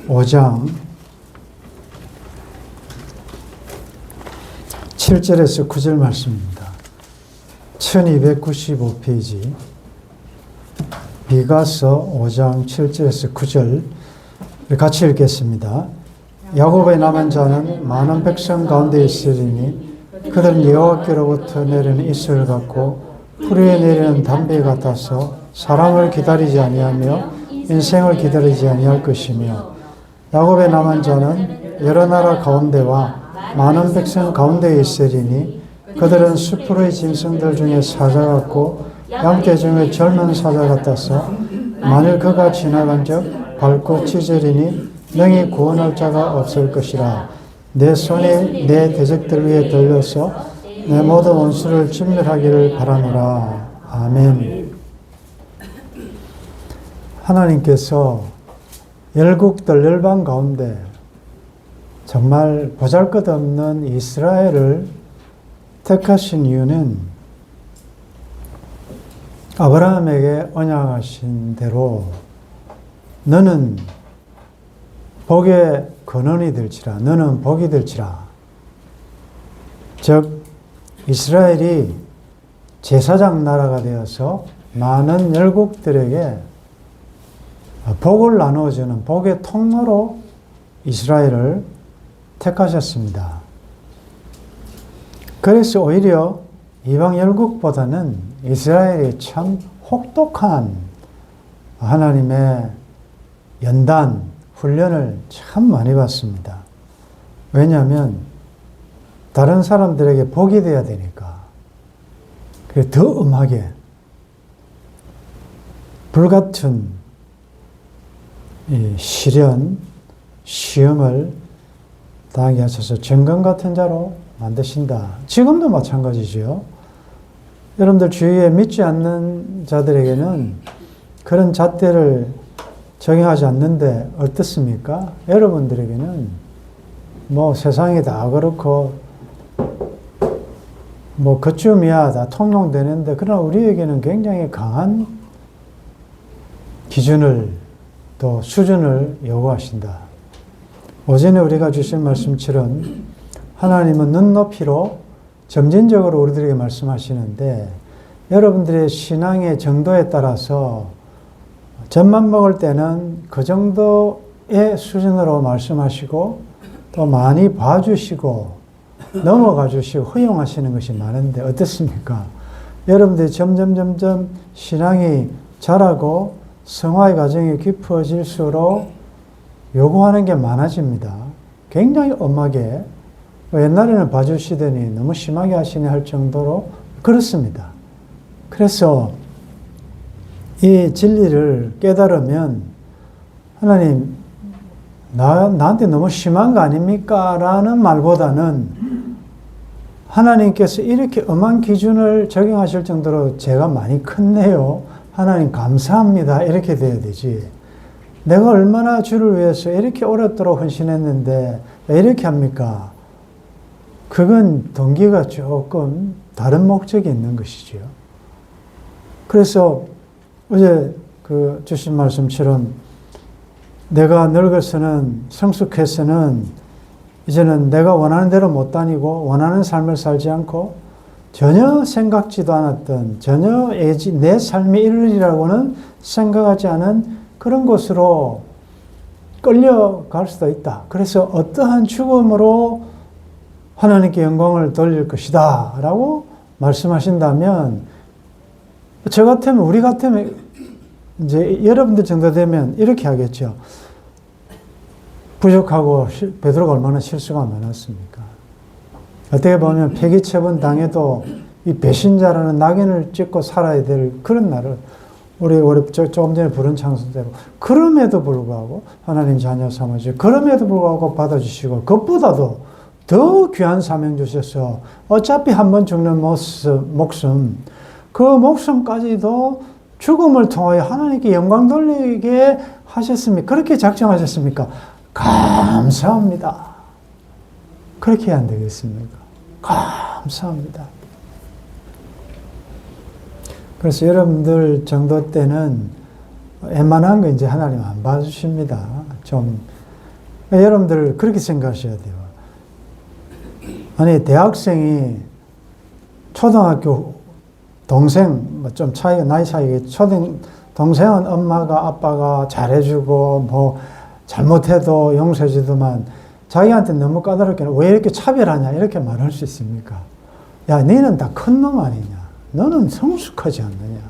5장 7절에서 9절 말씀입니다. 1295페이지 미가서 5장 7절에서 9절 같이 읽겠습니다. 야곱의 남은 자는 많은 백성 가운데 있으리니 그들은 여호와께로부터 내리는 이슬 같고 풀에 내리는 담배 같아서 사람을 기다리지 아니하며 인생을 기다리지 아니할 것이며 야곱의 남은 자는 여러 나라 가운데와 많은 백성 가운데에 있으리니 그들은 수풀의 짐승들 중에 사자 같고 양떼 중에 젊은 사자 같아서 만일 그가 지나간 적 밟고 찢으리니 능히 구원할 자가 없을 것이라. 내 손이 내 대적들 위에 들려서 내 모든 원수를 진멸하기를 바라노라. 아멘. 하나님께서 열국들 열방 가운데 정말 보잘것없는 이스라엘을 택하신 이유는 아브라함에게 언약하신 대로 너는 복의 근원이 될지라, 너는 복이 될지라. 즉 이스라엘이 제사장 나라가 되어서 많은 열국들에게 복을 나누어주는 복의 통로로 이스라엘을 택하셨습니다. 그래서 오히려 이방 열국보다는 이스라엘이 참 혹독한 하나님의 연단, 훈련을 참 많이 받습니다. 왜냐하면 다른 사람들에게 복이 되어야 되니까. 더 엄하게 불같은 이 시련, 시험을 당하게 하셔서 정금 같은 자로 만드신다. 지금도 마찬가지죠. 여러분들 주위에 믿지 않는 자들에게는 그런 잣대를 적용하지 않는데 어떻습니까? 여러분들에게는 뭐 세상이 다 그렇고 뭐 그쯤이야 다 통용되는데 그러나 우리에게는 굉장히 강한 기준을 또 수준을 요구하신다. 오전에 우리가 주신 말씀처럼 하나님은 눈높이로 점진적으로 우리들에게 말씀하시는데 여러분들의 신앙의 정도에 따라서 젖만 먹을 때는 그 정도의 수준으로 말씀하시고 또 많이 봐주시고 넘어가 주시고 허용하시는 것이 많은데 어떻습니까? 여러분들이 점점 신앙이 자라고 성화의 과정이 깊어질수록 요구하는 게 많아집니다. 굉장히 엄하게 옛날에는 봐주시더니 너무 심하게 하시네 할 정도로 그렇습니다. 그래서 이 진리를 깨달으면 하나님 나한테 너무 심한 거 아닙니까? 라는 말보다는 하나님께서 이렇게 엄한 기준을 적용하실 정도로 제가 많이 컸네요. 하나님 감사합니다. 이렇게 돼야 되지. 내가 얼마나 주를 위해서 이렇게 오랫도록 헌신했는데 왜 이렇게 합니까? 그건 동기가 조금 다른 목적이 있는 것이죠. 그래서 어제 주신 말씀처럼 내가 늙어서는 성숙해서는 이제는 내가 원하는 대로 못 다니고 원하는 삶을 살지 않고 전혀 생각지도 않았던 전혀 내 삶이 이르리라고는 생각하지 않은 그런 곳으로 끌려갈 수도 있다. 그래서 어떠한 죽음으로 하나님께 영광을 돌릴 것이다 라고 말씀하신다면 저 같으면 우리 같으면 이제 여러분들 정도 되면 이렇게 하겠죠. 부족하고 베드로가 얼마나 실수가 많았습니까? 어떻게 보면 폐기처분 당해도 이 배신자라는 낙인을 찍고 살아야 될 그런 날을 우리 조금 전에 부른 찬송대로 그럼에도 불구하고 하나님 자녀 삼아주시고 그럼에도 불구하고 받아주시고 그것보다도 더 귀한 사명 주셔서 어차피 한 번 죽는 목숨 그 목숨까지도 죽음을 통하여 하나님께 영광 돌리게 하셨습니까? 그렇게 작정하셨습니까? 감사합니다. 그렇게 해야 안 되겠습니까? 감사합니다. 그래서 여러분들 정도 때는 웬만한 거 이제 하나님 안 봐주십니다. 좀 여러분들 그렇게 생각하셔야 돼요. 아니 대학생이 초등학교 동생 뭐 좀 차이가 나이 차이가 동생은 엄마가 아빠가 잘해주고 뭐 잘못해도 용서해주더만 자기한테 너무 까다롭게 왜 이렇게 차별하냐 이렇게 말할 수 있습니까? 야 너는 다 큰 놈 아니냐? 너는 성숙하지 않느냐?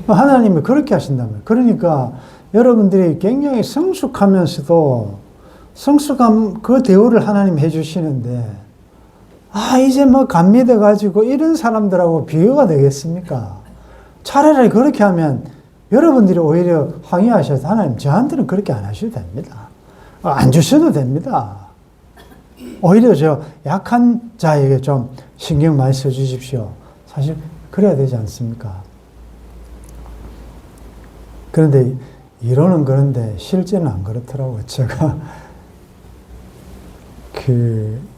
하나님이 그렇게 하신다면 그러니까 여러분들이 굉장히 성숙하면서도 성숙함 그 대우를 하나님 해주시는데 이제 뭐 감미돼 가지고 이런 사람들하고 비교가 되겠습니까? 차라리 그렇게 하면 여러분들이 오히려 항의하셔서 하나님 저한테는 그렇게 안 하셔도 됩니다. 안 주셔도 됩니다. 오히려 저 약한 자에게 좀 신경 많이 써주십시오. 사실 그래야 되지 않습니까? 그런데 이론은 그런데 실제는 안 그렇더라고요. 제가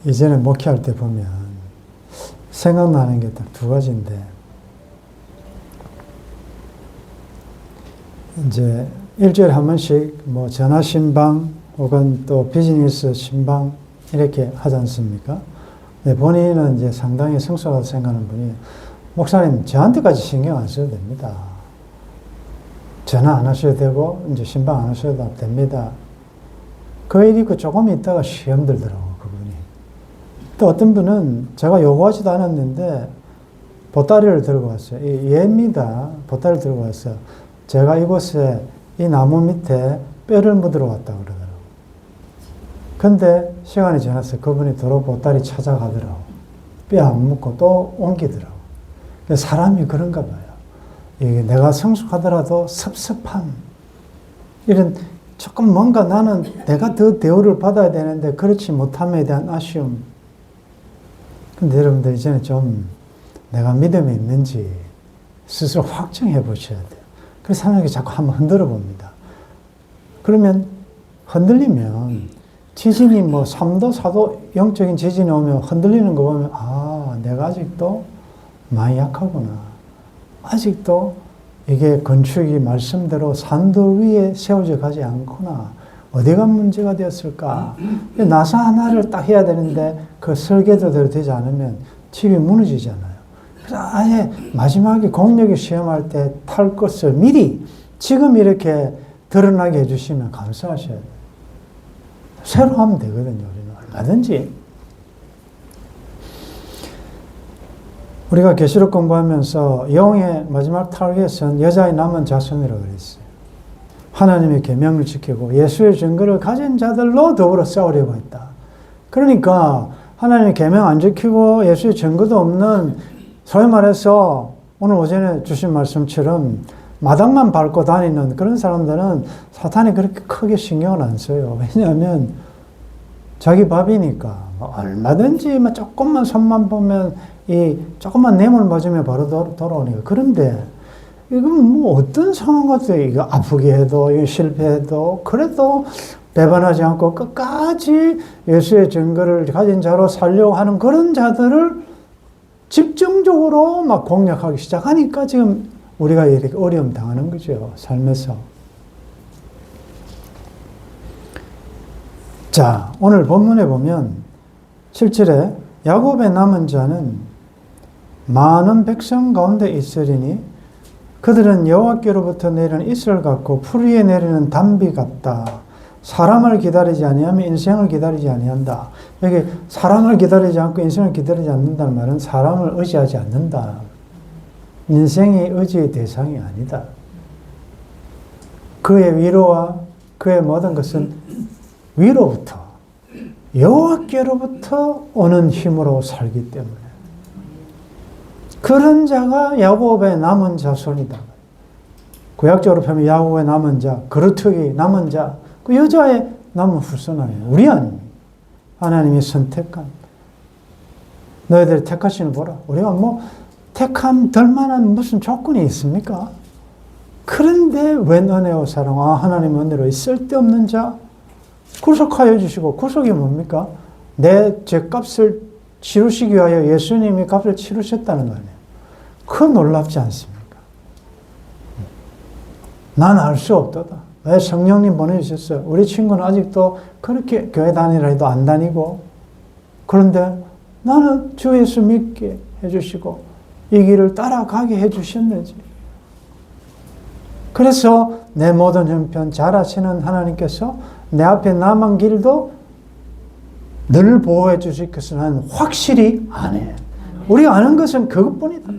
이전에 목회할 때 보면 생각나는 게 딱 두 가지인데 이제 일주일에 한 번씩 뭐 전화 신방 혹은 또 비즈니스 신방 이렇게 하지 않습니까? 근데 본인은 이제 상당히 성숙하다고 생각하는 분이 목사님 저한테까지 신경 안 써도 됩니다. 전화 안 하셔도 되고 이제 신방 안 하셔도 됩니다. 그 일 있고 조금 있다가 시험 들더라고요. 그분이. 또 어떤 분은 제가 요구하지도 않았는데 보따리를 들고 왔어요. 얘입니다. 보따리를 들고 왔어요. 제가 이곳에 이 나무 밑에 뼈를 묻으러 왔다고 그러더라고요. 근데 시간이 지났어요. 그분이 도로 보따리 찾아가더라고요. 뼈 안 묻고 또 옮기더라고요. 사람이 그런가 봐요. 이게 내가 성숙하더라도 섭섭함, 이런 조금 뭔가 나는 내가 더 대우를 받아야 되는데 그렇지 못함에 대한 아쉬움. 근데 여러분들 이제는 좀 내가 믿음이 있는지 스스로 확정해 보셔야 돼요. 그래서 하나님께 자꾸 한번 흔들어 봅니다. 그러면 흔들리면 지진이 뭐 3도, 4도 영적인 지진이 오면 흔들리는 거 보면 내가 아직도 많이 약하구나. 아직도 이게 건축이 말씀대로 산돌 위에 세워져 가지 않구나. 어디가 문제가 되었을까? 나사 하나를 딱 해야 되는데 그 설계도대로 되지 않으면 집이 무너지잖아요. 그래서 아예 마지막에 공력이 시험할 때 탈 것을 미리 지금 이렇게 드러나게 해주시면 감사하셔야 돼요. 새로 하면 되거든요. 우리는 얼마든지. 우리가 계시록 공부하면서 영의 마지막 타겟은 여자의 남은 자손이라고 그랬어요. 하나님의 계명을 지키고 예수의 증거를 가진 자들로 더불어 싸우려고 했다. 그러니까 하나님의 계명 안 지키고 예수의 증거도 없는, 소위 말해서 오늘 오전에 주신 말씀처럼 마당만 밟고 다니는 그런 사람들은 사탄이 그렇게 크게 신경을 안 써요. 왜냐하면 자기 밥이니까 얼마든지 조금만 손만 보면 이 조금만 뇌물 맞으면 바로 돌아오니까. 그런데 이건 뭐 어떤 상황 같아요. 이거 아프게 해도 이거 실패해도 그래도 배반하지 않고 끝까지 예수의 증거를 가진 자로 살려고 하는 그런 자들을 집중적으로 막 공략하기 시작하니까 지금 우리가 이렇게 어려움 당하는 거죠. 삶에서. 자, 오늘 본문에 보면 7절에 야곱의 남은 자는 많은 백성 가운데 있으리니 그들은 여호와께로부터 내리는 이슬 같고 풀 위에 내리는 단비 같다. 사람을 기다리지 아니하면 인생을 기다리지 아니한다. 여기 사람을 기다리지 않고 인생을 기다리지 않는다는 말은 사람을 의지하지 않는다. 인생이 의지의 대상이 아니다. 그의 위로와 그의 모든 것은 위로부터 여호와께로부터 오는 힘으로 살기 때문에 그런 자가 야곱의 남은 자손이다. 구약적으로 보면 야곱의 남은 자, 그루터기 남은 자, 그 여자의 남은 후손 아니에요. 우리 아닙니까? 하나님이 선택한, 너희들 택하시는 보라. 우리가 뭐 택함 될 만한 무슨 조건이 있습니까? 그런데 웬 은혜와 사랑, 하나님 은혜로 쓸데없는 자 구속하여 주시고, 구속이 뭡니까? 내 죄값을 치르시기 위하여 예수님이 값을 치르셨다는 거 아니에요. 그거 놀랍지 않습니까? 난 알 수 없도다. 왜 성령님 보내주셨어요? 우리 친구는 아직도 그렇게 교회 다니라 해도 안 다니고, 그런데 나는 주 예수 믿게 해주시고 이 길을 따라가게 해주셨는지. 그래서 내 모든 형편 잘 아시는 하나님께서 내 앞에 남은 길도 늘 보호해 주실 것은 확실히 안 해. 우리가 아는 것은 그것뿐이다.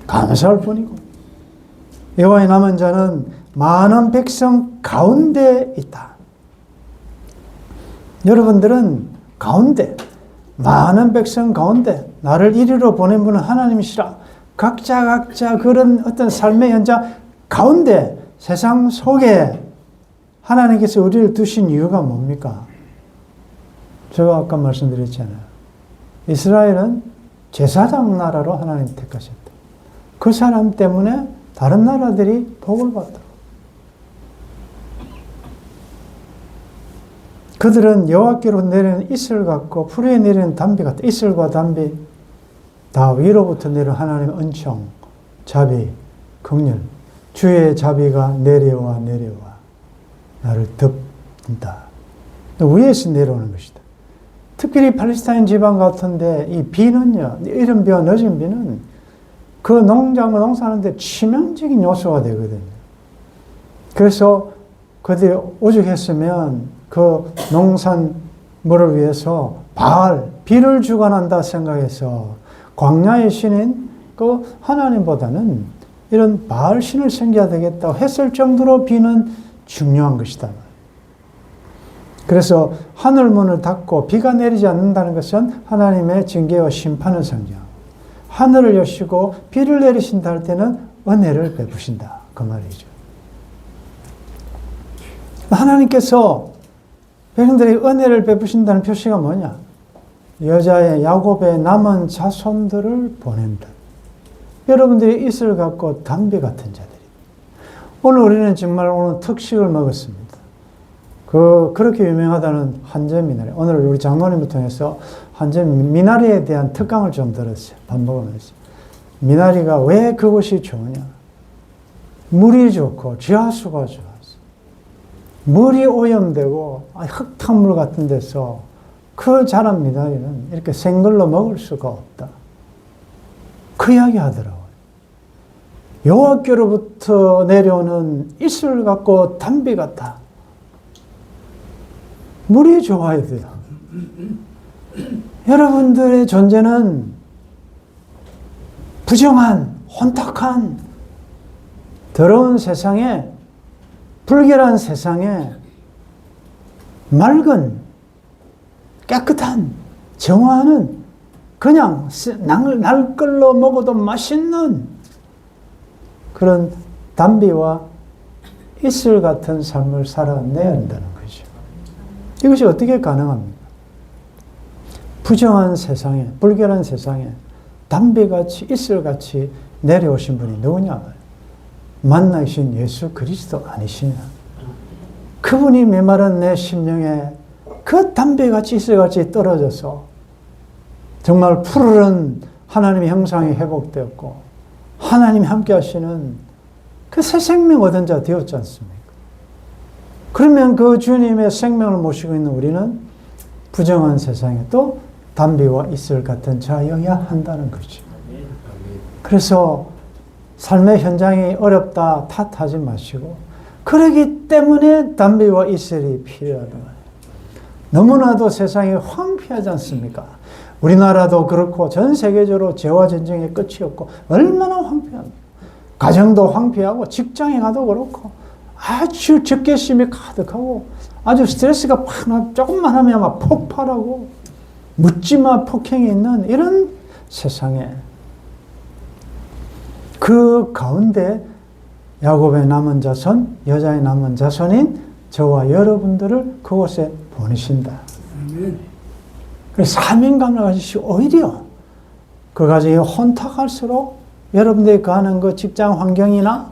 감사할 뿐이고. 여호와의 남은 자는 많은 백성 가운데 있다. 여러분들은 가운데, 많은 백성 가운데 나를 이리로 보낸 분은 하나님이시라. 각자 그런 어떤 삶의 현장 가운데, 세상 속에 하나님께서 우리를 두신 이유가 뭡니까? 제가 아까 말씀드렸잖아요. 이스라엘은 제사장 나라로 하나님 택하셨다. 그 사람 때문에 다른 나라들이 복을 받더라. 그들은 여호와께로 내리는 이슬 같고 풀에 내리는 담비 같다. 이슬과 담비 다 위로부터 내리는 하나님의 은총, 자비, 긍휼, 주의 자비가 내려와 나를 덮는다. 위에서 내려오는 것이다. 특별히 팔레스타인 지방 같은데 이 비는요, 이런 비와 늦은 비는 그 농사하는데 치명적인 요소가 되거든요. 그래서 그들이 오죽했으면 그 농산물을 위해서 비를 주관한다 생각해서 광야의 신인 그 하나님보다는 이런 바알 신을 섬겨야 되겠다고 했을 정도로 비는 중요한 것이다. 그래서 하늘문을 닫고 비가 내리지 않는다는 것은 하나님의 징계와 심판을 상징하고, 하늘을 여시고 비를 내리신다 할 때는 은혜를 베푸신다. 그 말이죠. 하나님께서 백성들에게 은혜를 베푸신다는 표시가 뭐냐? 여자의 야곱의 남은 자손들을 보낸다. 여러분들이 이슬 같고 담비 같은 자들이. 오늘 우리는 정말 오늘 특식을 먹었습니다. 그렇게 유명하다는 한전 미나리. 오늘 우리 장로님을 통해서 한전 미나리에 대한 특강을 좀 들었어요. 밥 먹으면서. 미나리가 왜 그것이 좋으냐? 물이 좋고 지하수가 좋아서. 물이 오염되고 흙탕물 같은 데서 그 자란 미나리는 이렇게 생걸로 먹을 수가 없다. 그 이야기 하더라고요. 여호와께로부터 내려오는 이슬 같고 담비 같다. 물이 좋아야 돼요. 여러분들의 존재는 부정한, 혼탁한, 더러운 세상에, 불결한 세상에 맑은, 깨끗한, 정화하는, 그냥 날 걸로 먹어도 맛있는 그런 담비와 이슬 같은 삶을 살아내야 한다는 거죠. 이것이 어떻게 가능합니까? 부정한 세상에, 불결한 세상에 담비같이 이슬같이 내려오신 분이 누구냐? 만나신 예수 그리스도 아니시냐? 그분이 메마른 내 심령에 그 담비같이 이슬같이 떨어져서 정말 푸르른 하나님의 형상이 회복되었고 하나님이 함께 하시는 그 새 생명 얻은 자 되었지 않습니까? 그러면 그 주님의 생명을 모시고 있는 우리는 부정한 세상에 또 담비와 이슬 같은 자여야 한다는 거죠. 그래서 삶의 현장이 어렵다 탓하지 마시고, 그러기 때문에 담비와 이슬이 필요하다. 너무나도 세상이 황폐하지 않습니까? 우리나라도 그렇고 전 세계적으로 죄와 전쟁의 끝이 없고 얼마나 황폐합니까? 가정도 황폐하고 직장에 가도 그렇고 아주 적개심이 가득하고 아주 스트레스가 조금만 하면 막 폭발하고 묻지마 폭행이 있는 이런 세상에, 그 가운데 야곱의 남은 자손, 여자의 남은 자손인 저와 여러분들을 그곳에 보내신다. 그래서 사명감을 가지시고 오히려 그 가정이 혼탁할수록 여러분들이 가는 그 직장 환경이나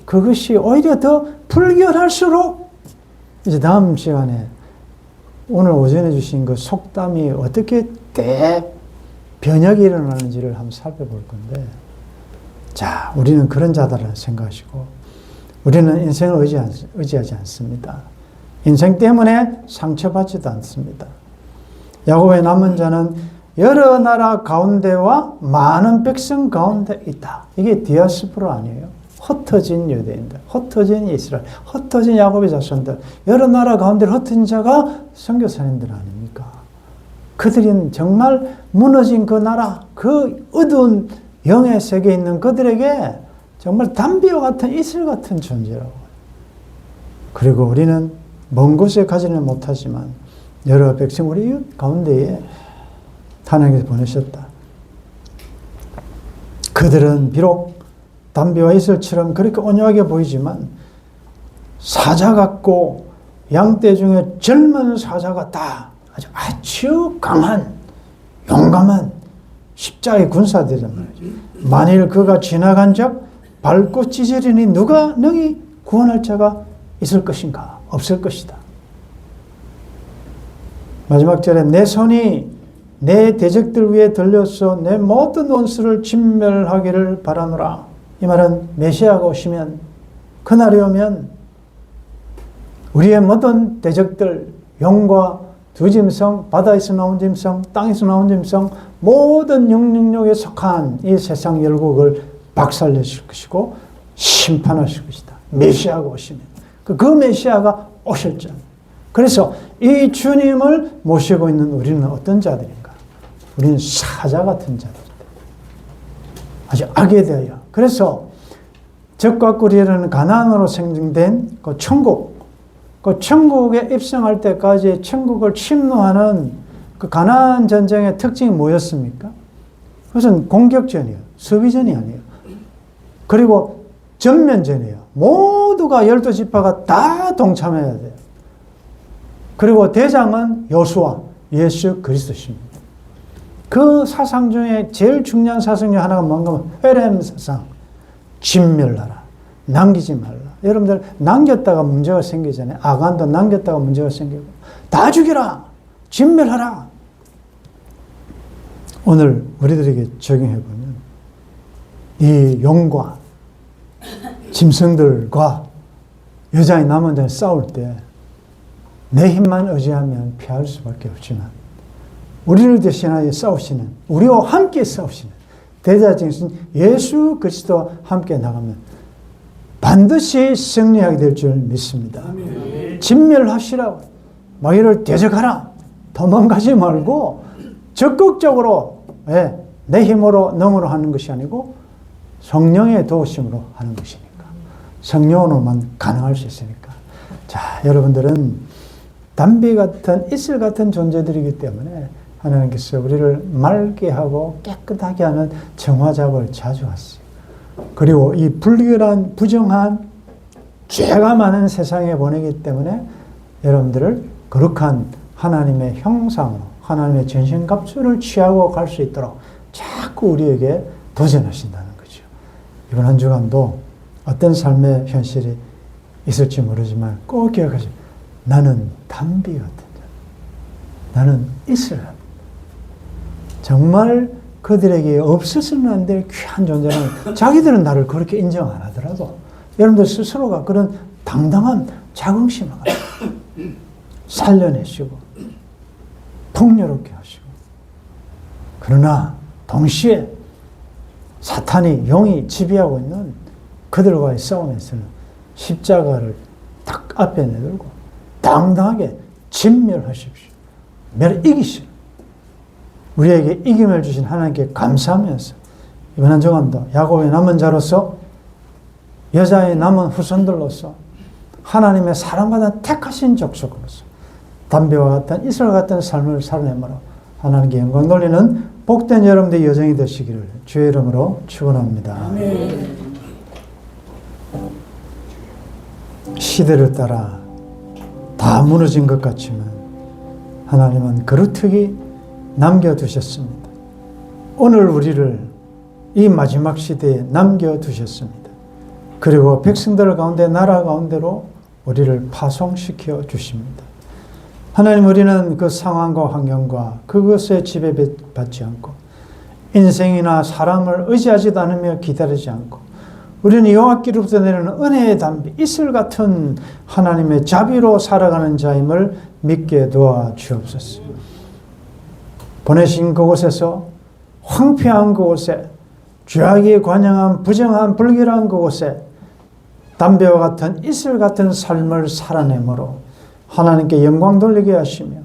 그것이 오히려 더 불결할수록 이제 다음 시간에 오늘 오전에 주신 그 속담이 어떻게 대변혁이 일어나는지를 한번 살펴볼 건데, 자, 우리는 그런 자들을 생각하시고 우리는 인생을 의지하지 않습니다. 인생 때문에 상처받지도 않습니다. 야곱의 남은 자는 여러 나라 가운데와 많은 백성 가운데 있다. 이게 디아스포라 아니에요. 흩어진 유대인들, 흩어진 이스라엘, 흩어진 야곱의 자손들, 여러 나라 가운데 흩어진 자가 선교사님들 아닙니까? 그들은 정말 무너진 그 나라, 그 어두운 영의 세계에 있는 그들에게 정말 담비와 같은 이슬 같은 존재라고. 그리고 우리는 먼 곳에 가지는 못하지만 여러 백성 우리 이웃 가운데에 하나님께서 보내셨다. 그들은 비록 담비와 이슬처럼 그렇게 온유하게 보이지만 사자 같고 양떼 중에 젊은 사자 같다. 아주 강한 용감한 십자가의 군사들이란 말이죠. 만일 그가 지나간 적 밟고 찢으리니 누가 능히 구원할 자가 있을 것인가? 없을 것이다. 마지막 절에 내 손이 내 대적들 위에 들려서 내 모든 원수를 진멸하기를 바라노라. 이 말은 메시아가 오시면, 그날이 오면 우리의 모든 대적들, 용과 두 짐승, 바다에서 나온 짐승, 땅에서 나온 짐승, 모든 영능력에 속한 이 세상 열국을 박살내실 것이고 심판하실 것이다. 메시아가 오시면. 그 메시아가 오실 줄. 그래서 이 주님을 모시고 있는 우리는 어떤 자들인가? 우리는 사자 같은 자들이다. 아주 악에 대하여. 그래서 적과 꿀이라는 가나안으로 생성된 그 천국, 그 천국에 입성할 때까지 천국을 침노하는 그 가나안 전쟁의 특징이 뭐였습니까? 그것은 공격전이에요. 수비전이 아니에요. 그리고 전면전이에요. 모두가 12지파가 다 동참해야 돼요. 그리고 대장은 여호수아, 예수 그리스도십니다. 그 사상 중에 제일 중요한 사상 중 하나가 뭔가 하면 회렘 사상. 진멸하라. 남기지 말라. 여러분들 남겼다가 문제가 생기잖아요. 아간도 남겼다가 문제가 생기고. 다 죽여라. 진멸하라. 오늘 우리들에게 적용해보면 이 용과 짐승들과 여자의 남은 자가 싸울 때 내 힘만 의지하면 피할 수밖에 없지만 우리를 대신하여 싸우시는, 우리와 함께 싸우시는 대자증신 예수 그리스도와 함께 나가면 반드시 승리하게 될 줄 믿습니다. 진멸하시라고. 마귀를 대적하라. 도망가지 말고 적극적으로 내 힘으로 능으로 하는 것이 아니고 성령의 도우심으로 하는 것이니까. 성령으로만 가능할 수 있으니까. 자, 여러분들은 담비 같은 이슬 같은 존재들이기 때문에 하나님께서 우리를 맑게 하고 깨끗하게 하는 정화작을 자주 하세요. 그리고 이 불결한 부정한 죄가 많은 세상에 보내기 때문에 여러분들을 거룩한 하나님의 형상으로 하나님의 전신갑주를 취하고 갈 수 있도록 자꾸 우리에게 도전하신다는 거죠. 이번 한 주간도 어떤 삶의 현실이 있을지 모르지만 꼭 기억하십시오. 나는 담비 같은 자. 나는 이슬. 정말 그들에게 없어서는 안 될 귀한 존재는 자기들은 나를 그렇게 인정 안 하더라도 여러분들 스스로가 그런 당당한 자긍심을 가지고 살려내시고 풍요롭게 하시고 그러나 동시에 사탄이 용이 지배하고 있는 그들과의 싸움에서는 십자가를 딱 앞에 내들고 당당하게 진멸하십시오. 이기시오. 우리에게 이김을 주신 하나님께 감사하면서 이번 한 주간도 야곱의 남은 자로서 여자의 남은 후손들로서 하나님의 사랑받은 택하신 족속으로서 담비와 같은 이슬 같은 삶을 살아내므로 하나님께 영광 돌리는 복된 여러분들의 여정이 되시기를 주의 이름으로 축원합니다. 아멘. 시대를 따라 다 무너진 것 같지만 하나님은 그루터기 남겨두셨습니다. 오늘 우리를 이 마지막 시대에 남겨두셨습니다. 그리고 백성들 가운데 나라 가운데로 우리를 파송시켜 주십니다. 하나님, 우리는 그 상황과 환경과 그것에 지배받지 않고 인생이나 사람을 의지하지도 않으며 기다리지 않고 우리는 여호와께로부터 내리는 은혜의 담비, 이슬 같은 하나님의 자비로 살아가는 자임을 믿게 도와주옵소서. 보내신 그곳에서, 황폐한 그곳에, 죄악이 관영한 부정한 불결한 그곳에 담배와 같은 이슬 같은 삶을 살아내므로 하나님께 영광 돌리게 하시며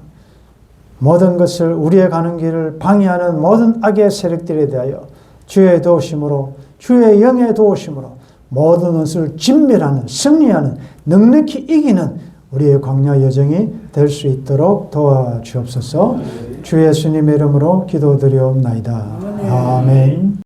모든 것을, 우리의 가는 길을 방해하는 모든 악의 세력들에 대하여 주의 도우심으로, 주의 영의 도우심으로 모든 것을 진멸하는, 승리하는, 넉넉히 이기는 우리의 광야 여정이 될 수 있도록 도와주옵소서. 주 예수님의 이름으로 기도드리옵나이다. 아멘.